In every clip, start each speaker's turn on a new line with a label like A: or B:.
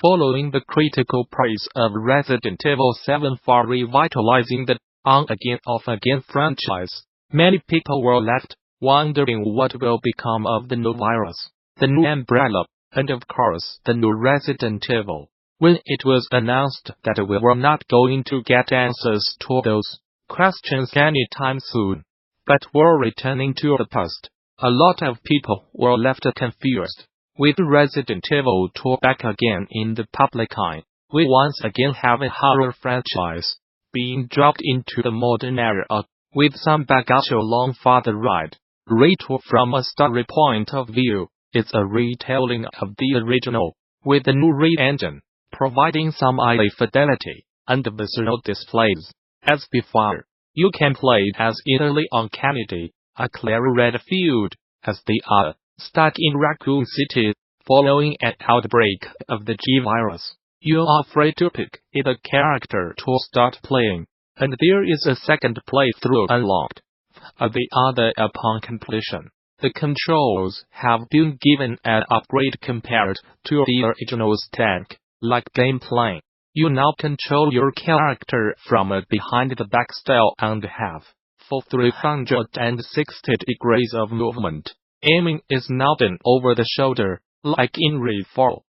A: Following the critical praise of Resident Evil 7 for revitalizing the on-again off-again franchise, many people were left wondering what will become of the new virus, the new Umbrella, and of course the new Resident Evil. When it was announced that we were not going to get answers to those questions anytime soon, but were returning to the past, a lot of people were left confused. With Resident Evil 2 back again in the public eye, we once again have a horror franchise being dropped into the modern era, with some baggage along for the ride. Retool from a story point of view, it's a retelling of the original, with a new re-engine, providing some high fidelity and visceral displays. As before, you can play as either Leon Kennedy, a Claire Redfield, as they are stuck in Raccoon City, following an outbreak of the G-virus. You are free to pick either character to start playing, and there is a second playthrough unlocked. The other upon completion. The controls have been given an upgrade compared to the original's tank-like gameplay. You now control your character from a behind-the-back style and have full 360 degrees of movement. Aiming is now done over the shoulder, like in Redfield.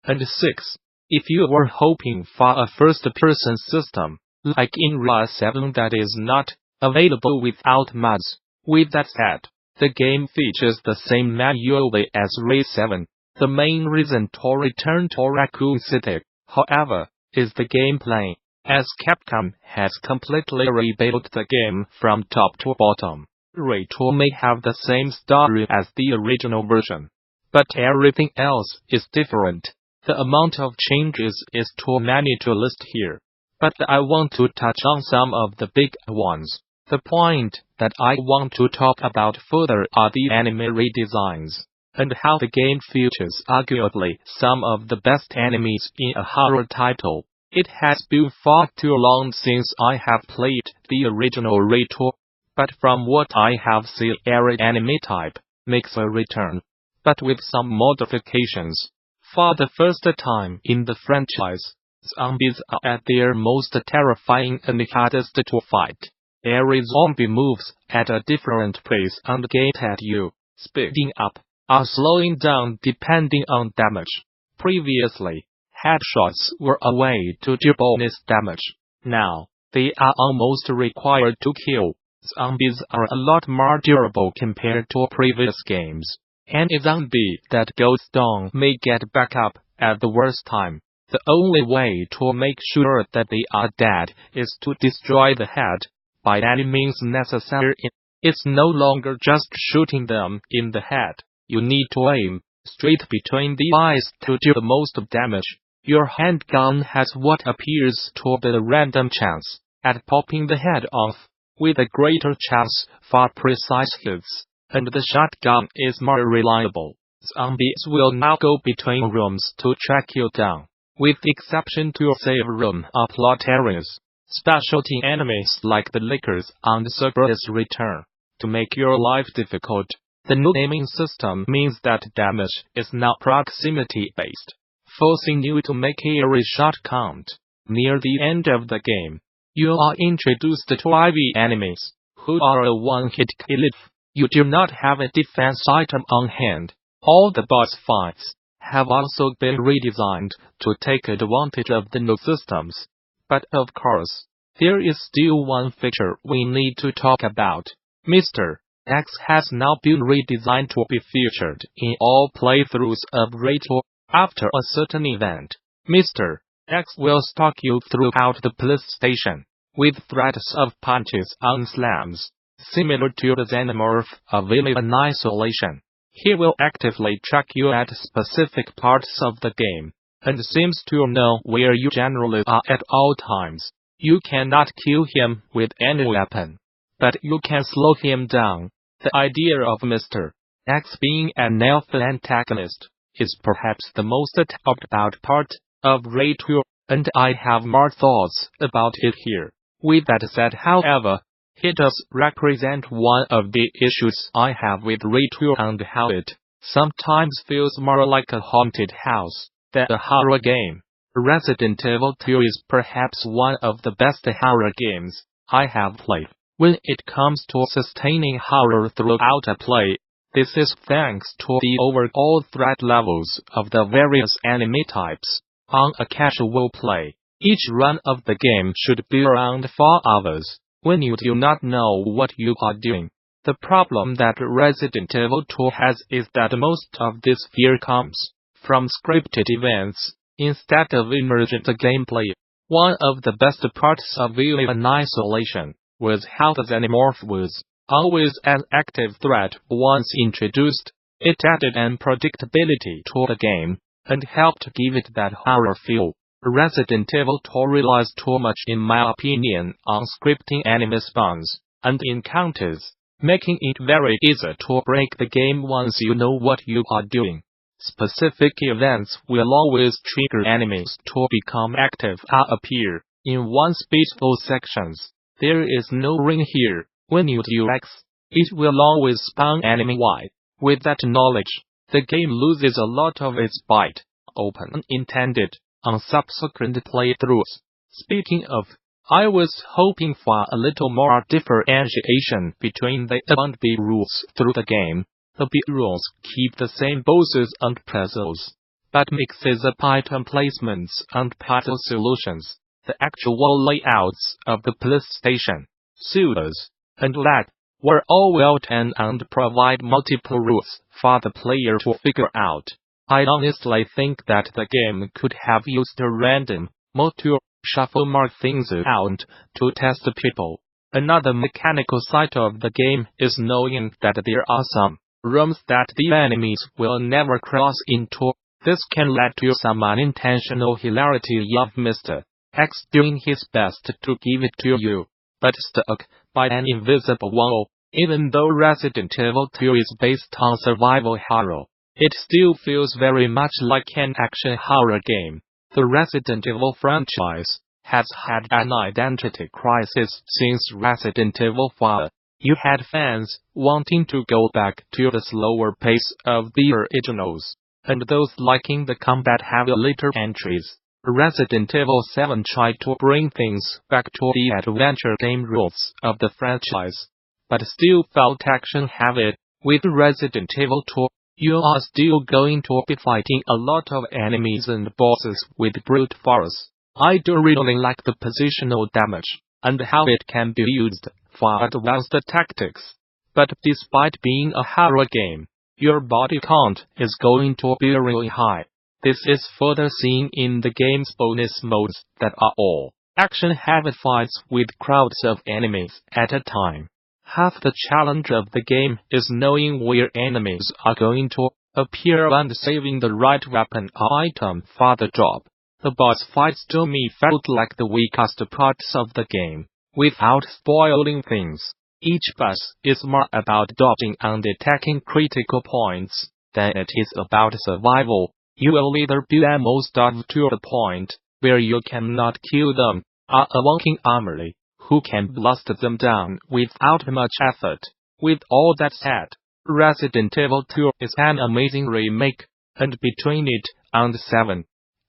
A: And 6. If you were hoping for a first-person system, like in RA 7 that is not available without mods, with that said, the game features the same manually as RA 7. The main reason to return to Raccoon City, however, is the gameplay, as Capcom has completely rebuilt the game from top to bottom. Retool may have the same story as the original version, but everything else is different. The amount of changes is too many to list here, but I want to touch on some of the big ones. The point that I want to talk about further are the enemy redesigns, and how the game features arguably some of the best enemies in a horror title. It has been far too long since I have played the original Retool, but from what I have seen, every enemy type makes a return, but with some modifications. For the first time in the franchise, zombies are at their most terrifying and hardest to fight. Every zombie moves at a different pace and gets at you, speeding up or slowing down depending on damage. Previously, headshots were a way to do bonus damage. Now, they are almost required to kill. Zombies are a lot more durable compared to previous games. Any zombie that goes down may get back up at the worst time. The only way to make sure that they are dead is to destroy the head, by any means necessary. It's no longer just shooting them in the head. You need to aim straight between the eyes to do the most damage. Your handgun has what appears to be a random chance at popping the head off, with a greater chance for precise hits, and the shotgun is more reliable. Zombies will now go between rooms to track you down, with the exception to your save room or plot areas. Specialty enemies like the Lickers and Cerberus return to make your life difficult. The new aiming system means that damage is now proximity-based, forcing you to make every shot count. Near the end of the game, you are introduced to IV enemies, who are a one-hit kill if you do not have a defense item on hand. All the boss fights have also been redesigned to take advantage of the new systems. But of course, there is still one feature we need to talk about. Mr. X has now been redesigned to be featured in all playthroughs of Retool. After a certain event, Mr. X will stalk you throughout the police station, with threats of punches and slams, similar to the Xenomorph available in Isolation. He will actively track you at specific parts of the game, and seems to know where you generally are at all times. You cannot kill him with any weapon, but you can slow him down. The idea of Mr. X being an alpha antagonist is perhaps the most talked about part of Retool, and I have more thoughts about it here. With that said, however, he does represent one of the issues I have with Retool and how it sometimes feels more like a haunted house. than a horror game. Resident Evil 2 is perhaps one of the best horror games I have played. When it comes to sustaining horror throughout a play, this is thanks to the overall threat levels of the various enemy types. On a casual play, each run of the game should be around 4 hours, when you do not know what you are doing. The problem that Resident Evil 2 has is that most of this fear comes from scripted events, instead of emergent gameplay. One of the best parts of viewing in isolation was how the xenomorph was always an active threat once introduced. It added unpredictability to the game, and helped give it that horror feel. Resident Evil 2 relies too much in my opinion on scripting enemy spawns and encounters, making it very easy to break the game once you know what you are doing. Specific events will always trigger enemies to become active or appear in one's peaceful sections. There is no ring here. When you do X, it will always spawn enemy Y. With that knowledge, the game loses a lot of its bite, open intended, on subsequent playthroughs. Speaking of, I was hoping for a little more differentiation between the A and B rules through the game. The B rules keep the same bosses and puzzles, but mixes up item placements and puzzle solutions. The actual layouts of the police station, sewers, and lab were all well done and provide multiple routes for the player to figure out. I honestly think that the game could have used a random mode to shuffle more things out to test people. Another mechanical side of the game is knowing that there are some rooms that the enemies will never cross into. This can lead to some unintentional hilarity of Mr. X doing his best to give it to you, but stuck by an invisible wall. Even though Resident Evil 2 is based on survival horror, it still feels very much like an action horror game. The Resident Evil franchise has had an identity crisis since Resident Evil 4. You had fans wanting to go back to the slower pace of the originals, and those liking the combat-heavy later entries. Resident Evil 7 tried to bring things back to the adventure game roots of the franchise, but still felt action-heavy. With Resident Evil 2, you are still going to be fighting a lot of enemies and bosses with brute force. I do really like the positional damage, and how it can be used for advanced tactics. But despite being a horror game, your body count is going to be really high. This is further seen in the game's bonus modes that are all action-heavy fights with crowds of enemies at a time. Half the challenge of the game is knowing where enemies are going to appear and saving the right weapon or item for the job. The boss fights to me felt like the weakest parts of the game. Without spoiling things, each boss is more about dodging and attacking critical points than it is about survival. You will either be almost starved to the point where you cannot kill them, or a walking armory who can blast them down without much effort. With all that said, Resident Evil 2 is an amazing remake, and between it and 7,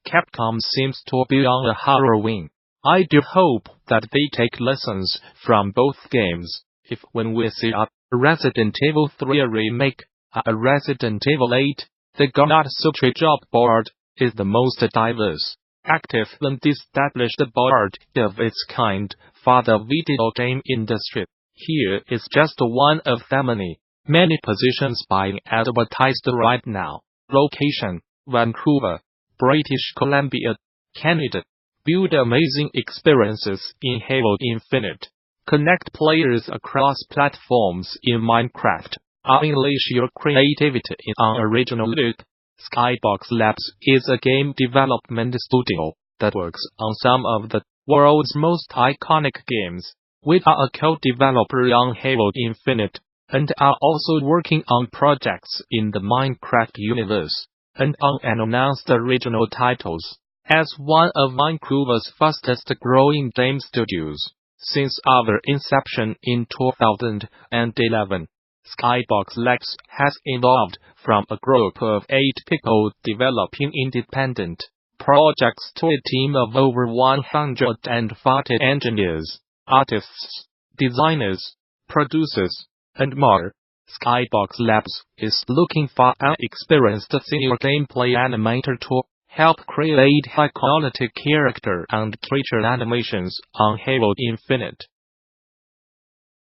A: Capcom seems to be on a horror wing. I do hope that they take lessons from both games. If when we see a Resident Evil 3 remake, a Resident Evil 8, the Gamasutra Job board is the most diverse, active and established board of its kind for the video game industry. Here is just one of the many positions being advertised right now. Location: Vancouver, British Columbia, Canada. Build amazing experiences in Halo Infinite. Connect players across platforms in Minecraft. Unleash your creativity in an original loop. Skybox Labs is a game development studio that works on some of the world's most iconic games. We are a co-developer on Halo Infinite, and are also working on projects in the Minecraft universe, and on unannounced original titles. As one of Vancouver's fastest growing game studios, since our inception in 2011, Skybox Labs has evolved from a group of 8 people developing independent projects to a team of over 140 engineers, artists, designers, producers, and more. Skybox Labs is looking for an experienced senior gameplay animator to help create high-quality character and creature animations on Halo Infinite.